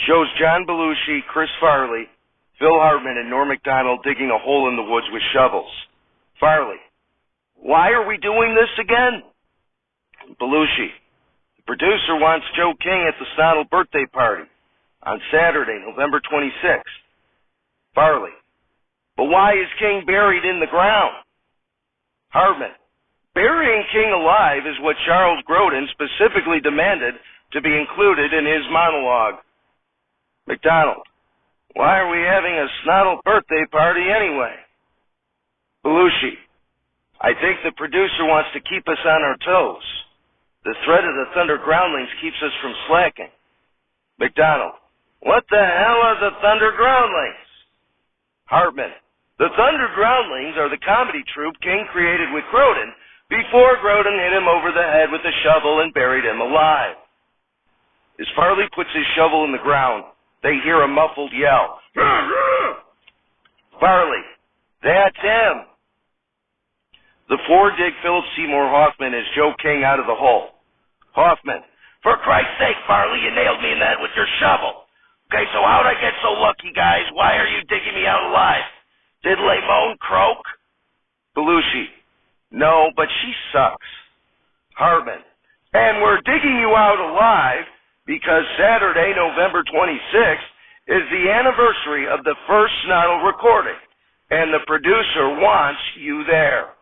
Shows John Belushi, Chris Farley, Phil Hartman, and Norm Macdonald digging a hole in the woods with shovels. Farley: why are we doing this again? Belushi: the producer wants Joe King at the Snottle birthday party on Saturday, November 26th. Farley: but why is King buried in the ground? Hartman: burying King alive is what Charles Grodin specifically demanded to be included in his monologue. Macdonald: why are we having a Snottle birthday party anyway? Belushi: I think the producer wants to keep us on our toes. The threat of the Thunder Groundlings keeps us from slacking. Macdonald: what the hell are the Thunder Groundlings? Hartman: the Thunder Groundlings are the comedy troupe King created with Grodin before Grodin hit him over the head with a shovel and buried him alive. As Farley puts his shovel in the ground, they hear a muffled yell. Farley: that's him. The four dig Philip Seymour Hoffman as Joe King out of the hole. Hoffman: for Christ's sake, Farley, you nailed me in the head with your shovel. Okay, so how'd I get so lucky, guys? Why are you digging me out alive? Did Lemon croak? Belushi: no, but she sucks. Hartman: and we're digging you out alive because Saturday, November 26th, is the anniversary of the first Snottle recording, and the producer wants you there.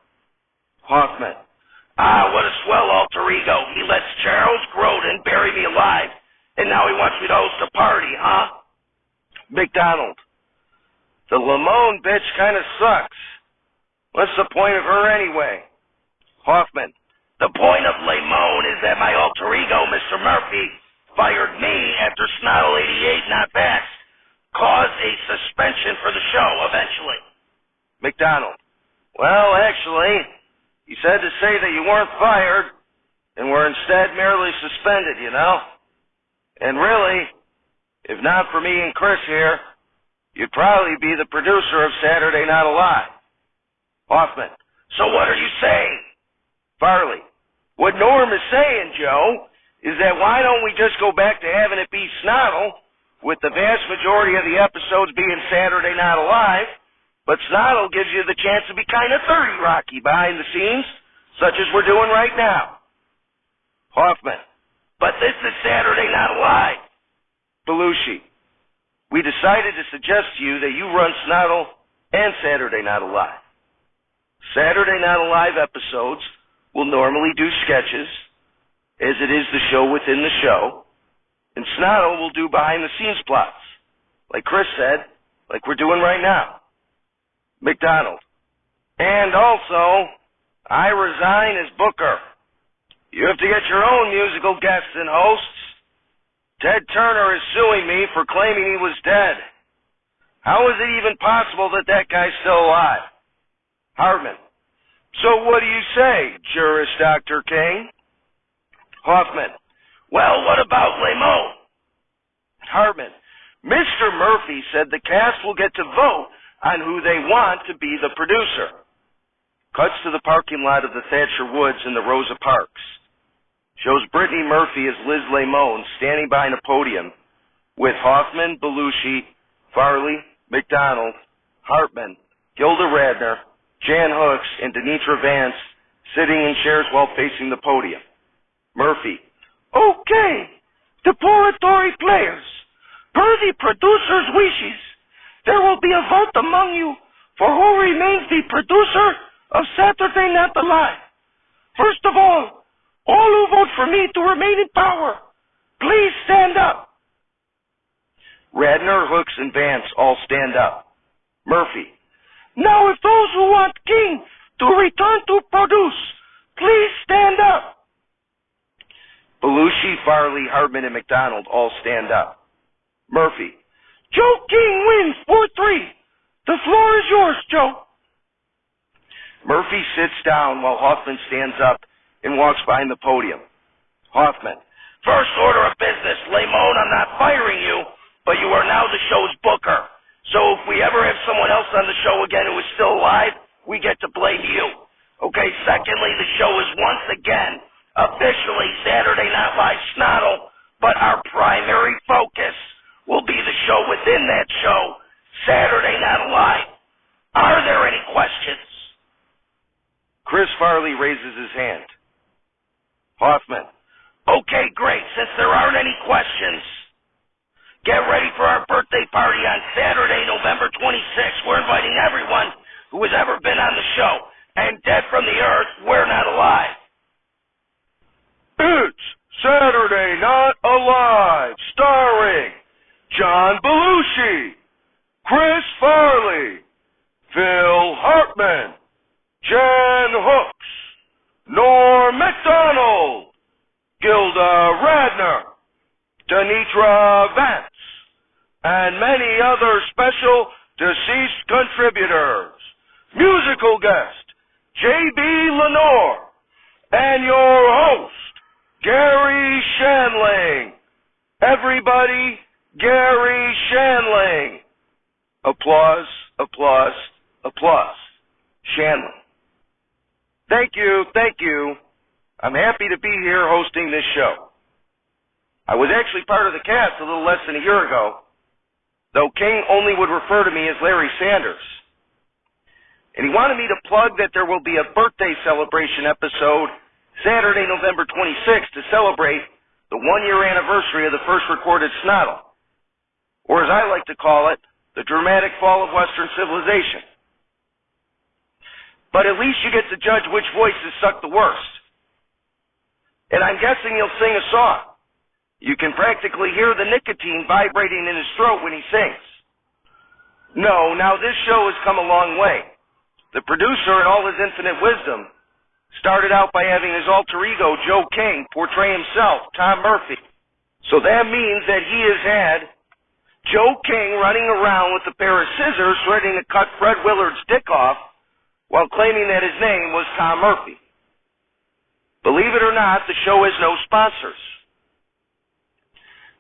Hoffman: what a swell alter ego. He lets Charles Grodin bury me alive, and now he wants me to host a party, huh? Macdonald: the Lemon bitch kind of sucks. What's the point of her anyway? Hoffman: the point of Lemon is that my alter ego, Mr. Murphy, fired me after Snottle 88 not passed. Caused a suspension for the show eventually. Macdonald: well, actually, he said to say that you weren't fired and were instead merely suspended, you know? And really, if not for me and Chris here, you'd probably be the producer of Saturday Night Alive. Hoffman: so what are you saying? Farley: what Norm is saying, Joe, is that why don't we just go back to having it be Snottle, with the vast majority of the episodes being Saturday Night Alive, but Snottle gives you the chance to be kind of 30 Rocky behind the scenes, such as we're doing right now. Hoffman: but this is Saturday Night Alive. Belushi: we decided to suggest to you that you run Snottle and Saturday Night Alive. Saturday Night Alive episodes will normally do sketches, as it is the show within the show, and Snottle will do behind-the-scenes plots, like Chris said, like we're doing right now. Macdonald: and also, I resign as booker. You have to get your own musical guests and hosts. Ted Turner is suing me for claiming he was dead. How is it even possible that that guy's still alive? Hartman: so what do you say, Juris Dr. King? Hoffman: well, what about Lemon? Hartman: Mr. Murphy said the cast will get to vote on who they want to be the producer. Cuts to the parking lot of the Thatcher Woods in the Rosa Parks. Shows Brittany Murphy as Liz Lemon standing behind a podium with Hoffman, Belushi, Farley, Macdonald, Hartman, Gilda Radner, Jan Hooks, and Denitra Vance sitting in chairs while facing the podium. Murphy: okay, deploratory players, per the producer's wishes, there will be a vote among you for who remains the producer of Saturday Night Alive. First of all who vote for me to remain in power, please stand up. Radner, Hooks, and Vance all stand up. Murphy: now if those who want King to return to produce, please stand up. Belushi, Farley, Hartman, and Macdonald all stand up. Murphy: Joe King wins 4-3. The floor is yours, Joe. Murphy sits down while Hoffman stands up and walks behind the podium. Hoffman: first order of business, Lemon, I'm not firing you, but you are now the show's booker. So if we ever have someone else on the show again who is still alive, we get to blame you. Okay, secondly, the show is once again officially Saturday Night Live Snottle, but our primary focus will raises his hand. Hoffman. Okay, great. Since there aren't any questions, get ready for our birthday party on Saturday, November 26th. We're inviting everyone who has ever been on the show. And dead from the earth, we're not alive. It's Saturday Not Alive, starring John Belushi, Chris Farley, Phil Hartman, Jan Hooks, Norm MacDonald, Gilda Radner, Denitra Vance, and many other special deceased contributors. Musical guest, J.B. Lenoir, and your host, Garry Shandling. Everybody, Garry Shandling. Applause, applause, applause. Shandling. Thank you, thank you. I'm happy to be here hosting this show. I was actually part of the cast a little less than a year ago, though King only would refer to me as Larry Sanders. And he wanted me to plug that there will be a birthday celebration episode Saturday, November 26th to celebrate the one-year anniversary of the first recorded Snoddle, or as I like to call it, the dramatic fall of Western civilization. But at least you get to judge which voices suck the worst. And I'm guessing he'll sing a song. You can practically hear the nicotine vibrating in his throat when he sings. No, now this show has come a long way. The producer, in all his infinite wisdom, started out by having his alter ego, Joe King, portray himself, Tom Murphy. So that means that he has had Joe King running around with a pair of scissors ready to cut Fred Willard's dick off while claiming that his name was Tom Murphy. Believe it or not, the show has no sponsors.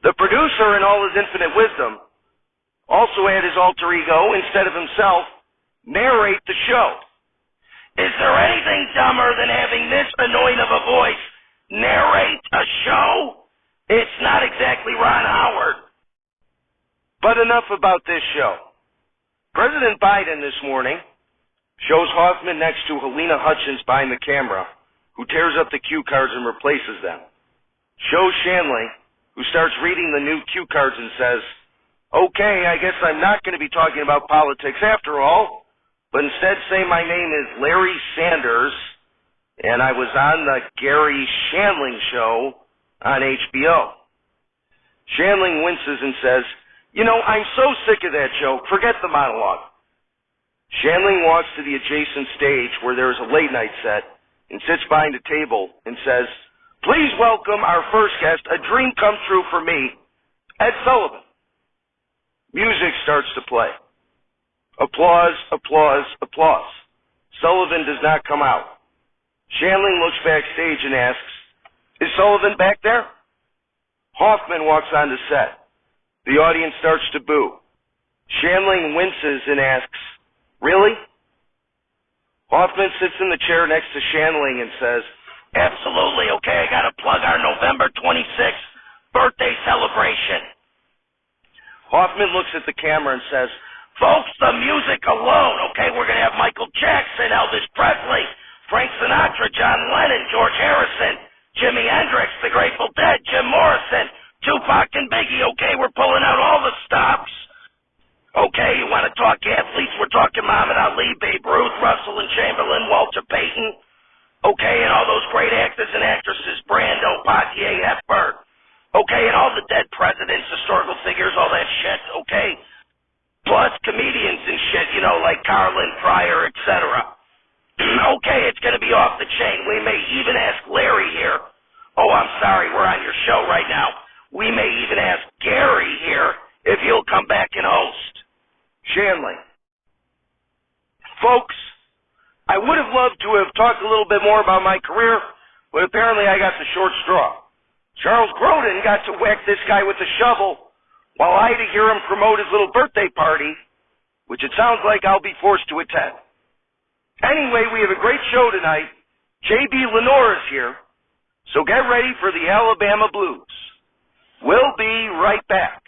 The producer, in all his infinite wisdom, also had his alter ego, instead of himself, narrate the show. Is there anything dumber than having this annoying of a voice narrate a show? It's not exactly Ron Howard. But enough about this show. President Biden this morning shows Hoffman next to Helena Hutchins behind the camera, who tears up the cue cards and replaces them. Shows Shandling, who starts reading the new cue cards and says, okay, I guess I'm not going to be talking about politics after all, but instead say my name is Larry Sanders, and I was on the Garry Shandling show on HBO. Shandling winces and says, you know, I'm so sick of that joke, forget the monologue. Shandling walks to the adjacent stage where there is a late night set and sits behind a table and says, please welcome our first guest, a dream come true for me, Ed Sullivan. Music starts to play. Applause, applause, applause. Sullivan does not come out. Shandling looks backstage and asks, is Sullivan back there? Hoffman walks on the set. The audience starts to boo. Shandling winces and asks, really? Hoffman sits in the chair next to Shandling and says, absolutely, okay, I gotta plug our November 26th birthday celebration. Hoffman looks at the camera and says, folks, the music alone, okay, we're gonna have Michael Jackson, Elvis Presley, Frank Sinatra, John Lennon, George Harrison, Jimi Hendrix, The Grateful Dead, Jim Morrison, Tupac and Biggie, okay, we're pulling out all the stops. Okay, you want to talk athletes? We're talking Muhammad Ali, Babe Ruth, Russell and Chamberlain, Walter Payton. Okay, and all those great actors and actresses, Brando, Poitier, Hepburn. Okay, and all the dead presidents, historical figures, all that shit, okay? Plus comedians and shit, you know, like Carlin, Pryor, etc. Okay, it's going to be off the chain. We may even ask Larry here. Oh, I'm sorry, we're on your show right now. We may even ask Garry here if he'll come back and host. Shandling. Folks, I would have loved to have talked a little bit more about my career, but apparently I got the short straw. Charles Grodin got to whack this guy with a shovel, while I had to hear him promote his little birthday party, which it sounds like I'll be forced to attend. Anyway, we have a great show tonight. J.B. Lenoir is here, so get ready for the Alabama Blues. We'll be right back.